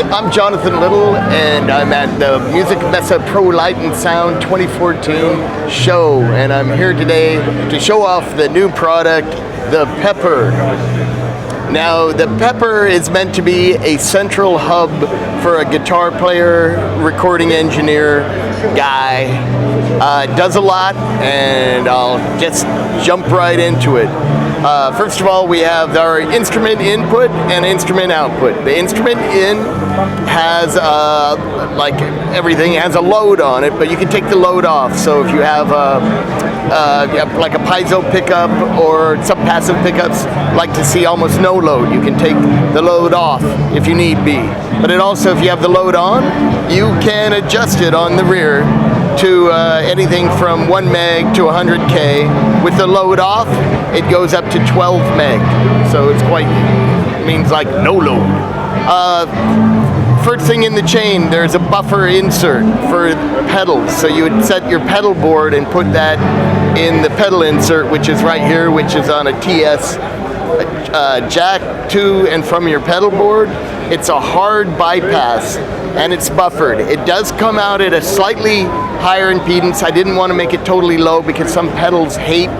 I'm Jonathan Little, and I'm at the Music MESSE Pro Light and Sound 2014 show, and I'm here today to show off the new product, the Pepper. Now, the Pepper is meant to be a central hub for a guitar player, recording engineer, guy. It does a lot, and I'll just jump right into it. First of all, we have our instrument input and instrument output. The instrument in has, like everything, has a load on it, but you can take the load off. So if you have like a piezo pickup or some passive pickups like to see almost no load, you can take the load off if you need be. But it also, if you have the load on, you can adjust it on the rear to anything from 1 meg to 100K. With the load off, it goes up to 12 meg. So it's means like no load. First thing in the chain, there's a buffer insert for pedals. So you would set your pedal board and put that in the pedal insert, which is right here, which is on a TS jack to and from your pedal board. It's a hard bypass, and it's buffered. It does come out at a slightly higher impedance. I didn't want to make it totally low because some pedals hate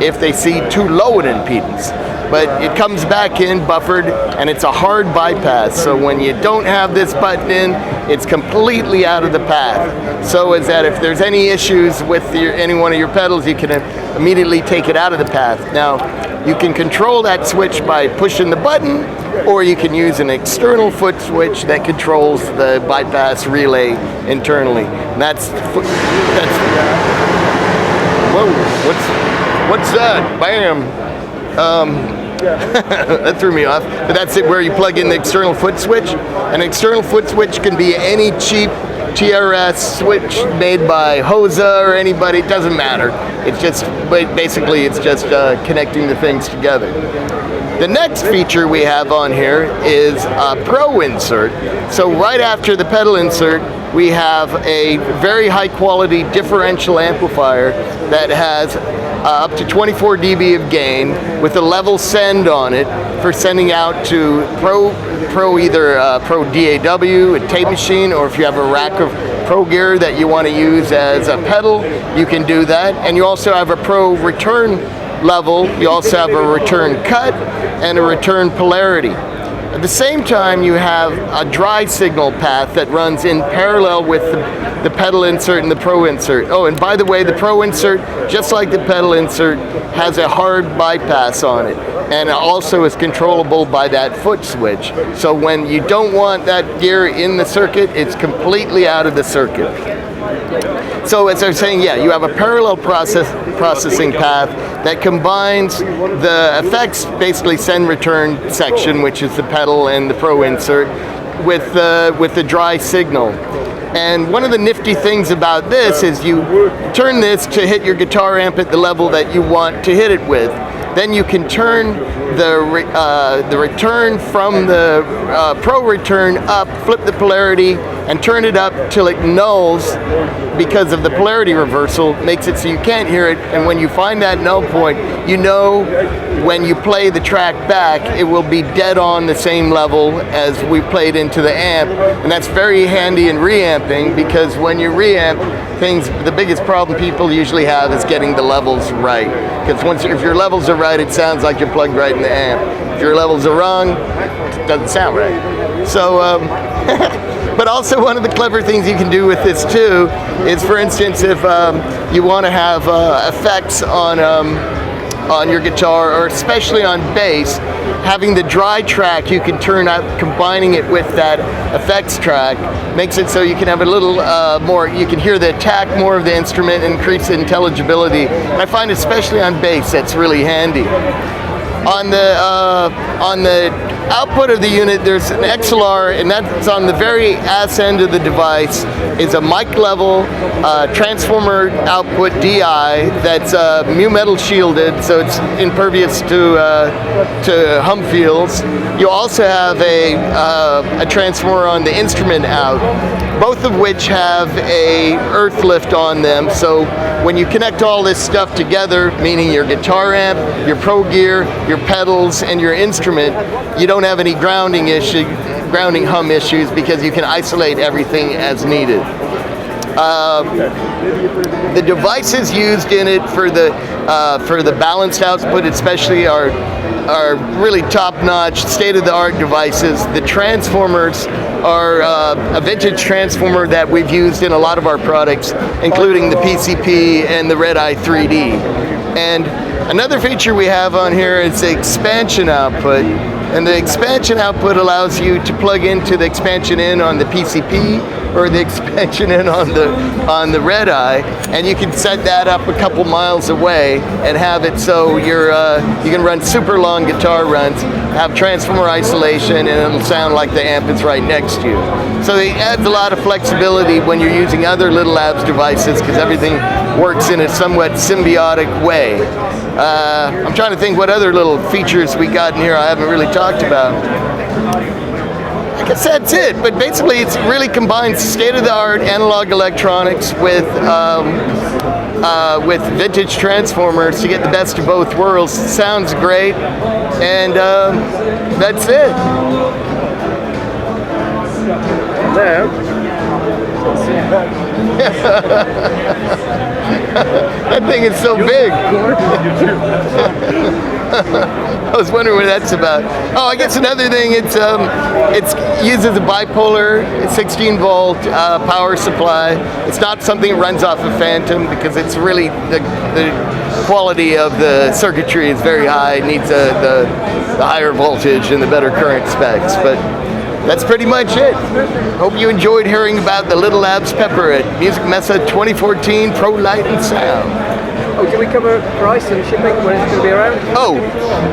if they see too low an impedance. But it comes back in buffered, and it's a hard bypass. So when you don't have this button in, it's completely out of the path. So is that if there's any issues with any one of your pedals, you can immediately take it out of the path. Now, you can control that switch by pushing the button, or you can use an external foot switch that controls the bypass relay internally. And what's that? Bam. That threw me off. But that's it, where you plug in the external foot switch. An external foot switch can be any cheap TRS switch made by Hosa or anybody. It doesn't matter. It's just basically it's just connecting the things together. The next feature we have on here is a Pro insert. So right after the pedal insert, we have a very high quality differential amplifier that has up to 24 dB of gain with a level send on it for sending out to either Pro DAW, a tape machine, or if you have a rack of Pro gear that you want to use as a pedal, you can do that. And you also have a Pro return level, you also have a return cut and a return polarity. At the same time, you have a dry signal path that runs in parallel with the pedal insert and the Pro insert. Oh, and by the way, the Pro insert, just like the pedal insert, has a hard bypass on it, and it also is controllable by that foot switch. So when you don't want that gear in the circuit, it's completely out of the circuit. So as I was saying, yeah, you have a parallel processing path that combines the effects, basically send return section, which is the pedal and the Pro insert, with the dry signal. And one of the nifty things about this is you turn this to hit your guitar amp at the level that you want to hit it with. Then you can turn the return from the Pro return up, flip the polarity, and turn it up till it nulls because of the polarity reversal, makes it so you can't hear it. And when you find that null point, you know when you play the track back, it will be dead on the same level as we played into the amp. And that's very handy in reamping, because when you reamp things, the biggest problem people usually have is getting the levels right. Because if your levels are right, it sounds like you're plugged right in the amp. If your levels are wrong, it doesn't sound right. So, but also one of the clever things you can do with this too is, for instance, if you want to have effects on your guitar, or especially on bass, having the dry track you can turn up, combining it with that effects track makes it so you can have a little more, you can hear the attack more of the instrument, increase the intelligibility. And I find especially on bass that's really handy. On the output of the unit, there's an XLR, and that's on the very ass end of the device, is a mic level transformer output DI that's mu metal shielded, so it's impervious to hum fields. You also have a transformer on the instrument out, both of which have a earth lift on them. So when you connect all this stuff together, meaning your guitar amp, your Pro gear, your pedals, and your instrument, you don't have any grounding issue grounding hum issues because you can isolate everything as needed. The devices used in it for the balanced output especially are really top-notch, state-of-the-art devices. The transformers are a vintage transformer that we've used in a lot of our products, including the PCP and the Red-Eye 3D. And another feature we have on here is the expansion output. And the expansion output allows you to plug into the expansion in on the PCP or the expansion in on the Red-Eye, and you can set that up a couple miles away and have it so you can run super long guitar runs, have transformer isolation, and it'll sound like the amp is right next to you. So it adds a lot of flexibility when you're using other Little Labs devices because everything works in a somewhat symbiotic way. I'm trying to think what other little features we got in here I haven't really talked about. I guess that's it, but basically it really combines state-of-the-art analog electronics with vintage transformers to get the best of both worlds. It sounds great, and that's it. That thing is so big. I was wondering what that's about. Oh, I guess another thing, it uses a bipolar 16 volt power supply. It's not something that runs off a Phantom because it's really the quality of the circuitry is very high. It needs the higher voltage and the better current specs. But that's pretty much it. Hope you enjoyed hearing about the Little Labs Pepper at Music MESSE 2014 Pro Light and Sound. Oh, did we cover price and shipping? When it's going to be around? Oh,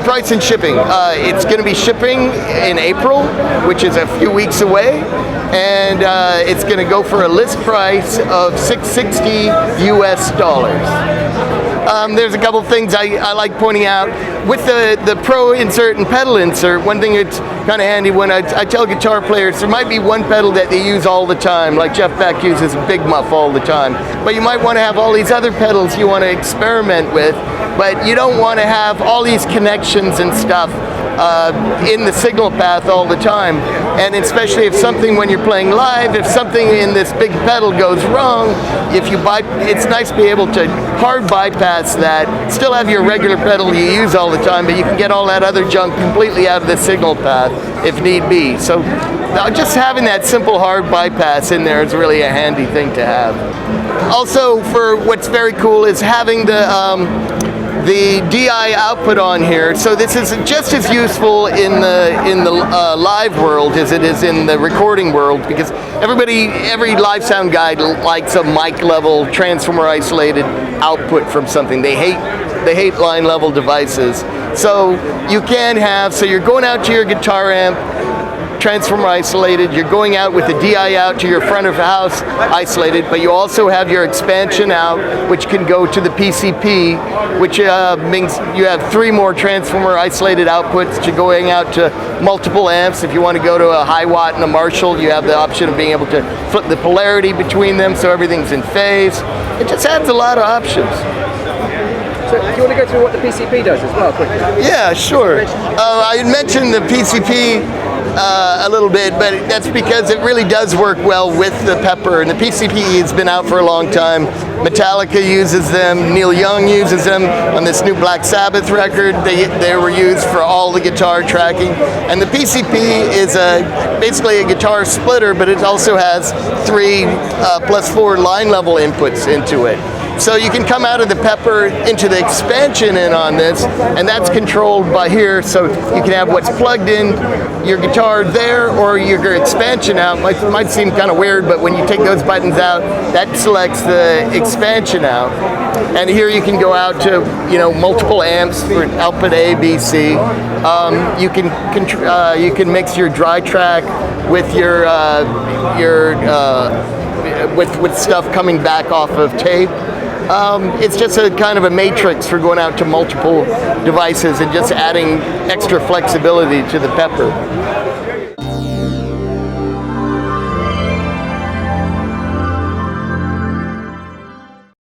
price and shipping. It's going to be shipping in April, which is a few weeks away, and it's going to go for a list price of $660 US. There's a couple things I like pointing out. With the Pro insert and pedal insert, one thing that's kind of handy when I tell guitar players, there might be one pedal that they use all the time, like Jeff Beck uses Big Muff all the time. But you might want to have all these other pedals you want to experiment with, but you don't want to have all these connections and stuff in the signal path all the time. And especially if something, when you're playing live, if something in this big pedal goes wrong, it's nice to be able to hard bypass that, still have your regular pedal you use all the time, but you can get all that other junk completely out of the signal path if need be. So just having that simple hard bypass in there is really a handy thing to have. Also, for what's very cool is having the DI output on here, so this is just as useful in the live world as it is in the recording world, because every live sound guy likes a mic level transformer isolated output from something. They hate line level devices. So you can have, so you're going out to your guitar amp, transformer isolated, you're going out with the DI out to your front of the house isolated, but you also have your expansion out, which can go to the PCP, which means you have 3 more transformer isolated outputs to going out to multiple amps. If you want to go to a high watt and a Marshall, you have the option of being able to flip the polarity between them so everything's in phase. It just adds a lot of options. So do you want to go through what the PCP does as well, quickly? Yeah, sure. I mentioned the PCP a little bit, but that's because it really does work well with the Pepper, and the PCP has been out for a long time. Metallica uses them, Neil Young uses them on this new Black Sabbath record. They were used for all the guitar tracking, and the PCP is basically a guitar splitter, but it also has 3 plus 4 line level inputs into it. So you can come out of the Pepper into the expansion in on this, and that's controlled by here, so you can have what's plugged in your guitar there or your expansion out. Might seem kind of weird, but when you take those buttons out, that selects the expansion out. And here you can go out to multiple amps for output A, B, C. You can mix your dry track with with stuff coming back off of tape. It's just a kind of a matrix for going out to multiple devices and just adding extra flexibility to the Pepper.